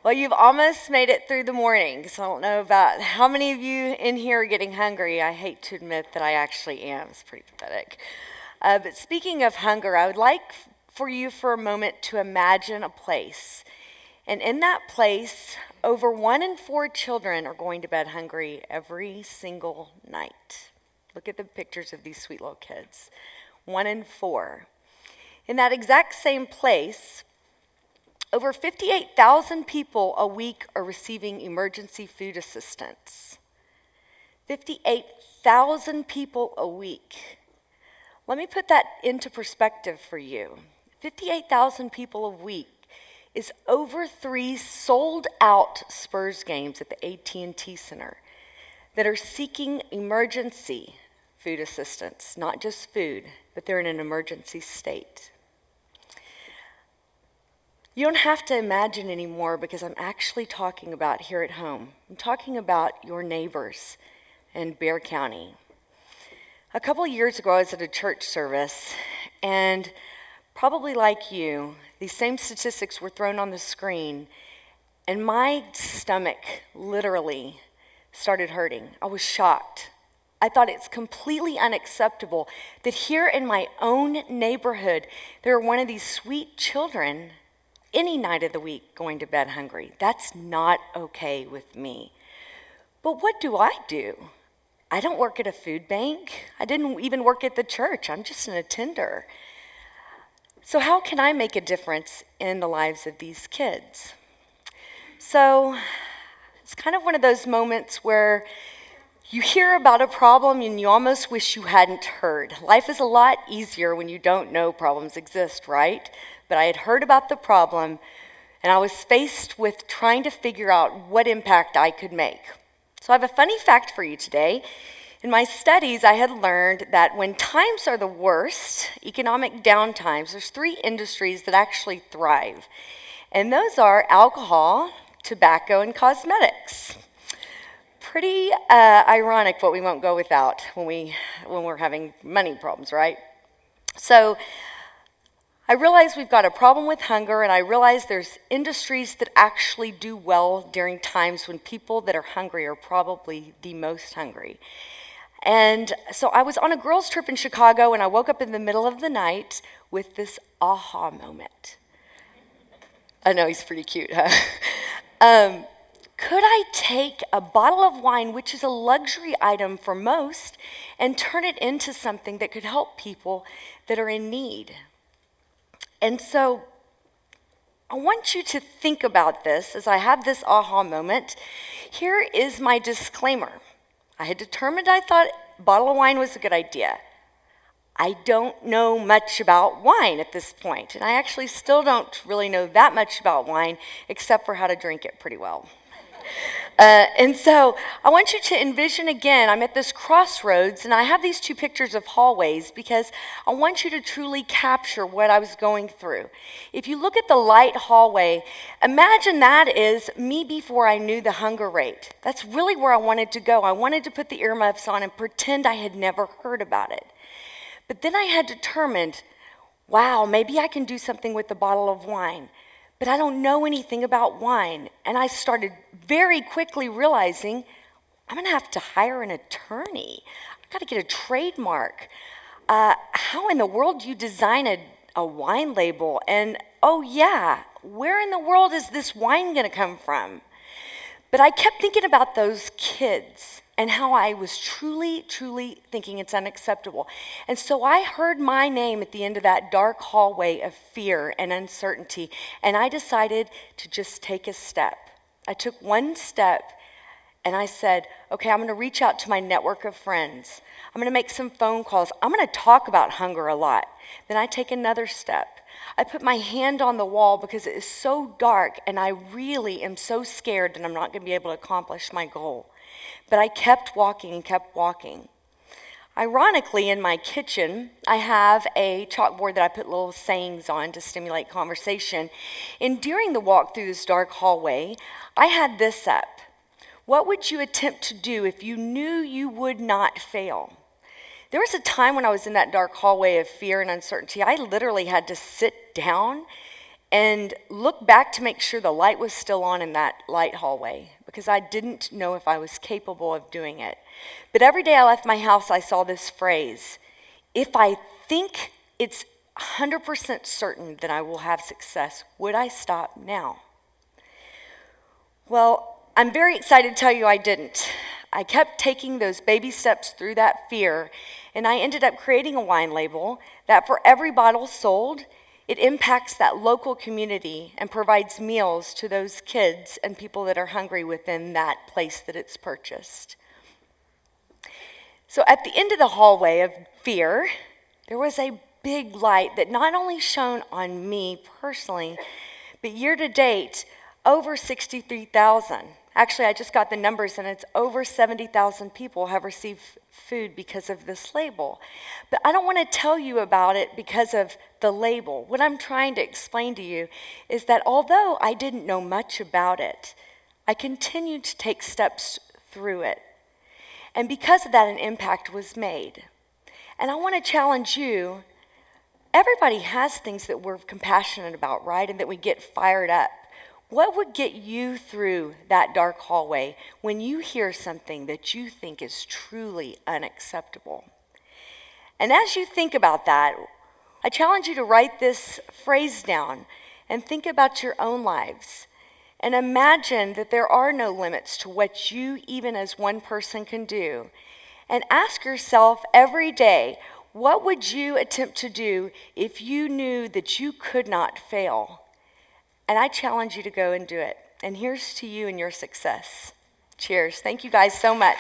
Well, you've almost made it through the morning, so I don't know about how many of you in here are getting hungry. I hate to admit that I actually am. It's pretty pathetic. But speaking of hunger, I would like for you for a moment to imagine a place. And in that place, over 1 in 4 children are going to bed hungry every single night. Look at the pictures of these sweet little kids. 1 in 4. In that exact same place, over 58,000 people a week are receiving emergency food assistance. 58,000 people a week. Let me put that into perspective for you. 58,000 people a week is over 3 sold-out Spurs games at the AT&T Center that are seeking emergency food assistance, not just food, but they're in an emergency state. You don't have to imagine anymore because I'm actually talking about here at home. I'm talking about your neighbors in Bexar County. A couple of years ago, I was at a church service, and probably like you, these same statistics were thrown on the screen, and my stomach literally started hurting. I was shocked. I thought it's completely unacceptable that here in my own neighborhood, there are one of these sweet children any night of the week going to bed hungry. That's not okay with me. But what do? I don't work at a food bank. I didn't even work at the church. I'm just an attender. So how can I make a difference in the lives of these kids? So it's kind of one of those moments where you hear about a problem and you almost wish you hadn't heard. Life is a lot easier when you don't know problems exist, right? But I had heard about the problem, and I was faced with trying to figure out what impact I could make. So I have a funny fact for you today. In my studies, I had learned that when times are the worst, economic downtimes, there's 3 industries that actually thrive. And those are alcohol, tobacco, and cosmetics. Pretty ironic what we won't go without when we're having money problems, right? So I realize we've got a problem with hunger, and I realize there's industries that actually do well during times when people that are hungry are probably the most hungry. And so I was on a girls' trip in Chicago, and I woke up in the middle of the night with this aha moment. I know, he's pretty cute, huh? Could I take a bottle of wine, which is a luxury item for most, and turn it into something that could help people that are in need? And so I want you to think about this as I have this aha moment. Here is my disclaimer. I had determined I thought a bottle of wine was a good idea. I don't know much about wine at this point, and I actually still don't really know that much about wine except for how to drink it pretty well. And so I want you to envision again, I'm at this crossroads, and I have these 2 pictures of hallways because I want you to truly capture what I was going through. If you look at the light hallway, imagine that is me before I knew the hunger rate. That's really where I wanted to go. I wanted to put the earmuffs on and pretend I had never heard about it. But then I had determined, wow, maybe I can do something with the bottle of wine. But I don't know anything about wine. And I started very quickly realizing I'm going to have to hire an attorney. I've got to get a trademark. How in the world do you design a wine label? And oh yeah, where in the world is this wine going to come from? But I kept thinking about those kids and how I was truly, truly thinking it's unacceptable. And so I heard my name at the end of that dark hallway of fear and uncertainty, and I decided to just take a step. I took 1 step, and I said, okay, I'm going to reach out to my network of friends. I'm going to make some phone calls. I'm going to talk about hunger a lot. Then I take another step. I put my hand on the wall because it is so dark, and I really am so scared that I'm not going to be able to accomplish my goal. But I kept walking and kept walking. Ironically, in my kitchen, I have a chalkboard that I put little sayings on to stimulate conversation. And during the walk through this dark hallway, I had this up. What would you attempt to do if you knew you would not fail? There was a time when I was in that dark hallway of fear and uncertainty, I literally had to sit down and look back to make sure the light was still on in that light hallway because I didn't know if I was capable of doing it. But every day I left my house, I saw this phrase, if I think it's 100% certain that I will have success, would I stop now? Well, I'm very excited to tell you I didn't. I kept taking those baby steps through that fear, and I ended up creating a wine label that for every bottle sold, it impacts that local community and provides meals to those kids and people that are hungry within that place that it's purchased. So at the end of the hallway of fear, there was a big light that not only shone on me personally, but year to date, over 63,000. Actually, I just got the numbers, and it's over 70,000 people have received food because of this label. But I don't want to tell you about it because of the label. What I'm trying to explain to you is that although I didn't know much about it, I continued to take steps through it. And because of that, an impact was made. And I want to challenge you. Everybody has things that we're compassionate about, right? And that we get fired up. What would get you through that dark hallway when you hear something that you think is truly unacceptable? And as you think about that, I challenge you to write this phrase down and think about your own lives. And imagine that there are no limits to what you, even as one person, can do. And ask yourself every day, what would you attempt to do if you knew that you could not fail? And I challenge you to go and do it. And here's to you and your success. Cheers. Thank you guys so much.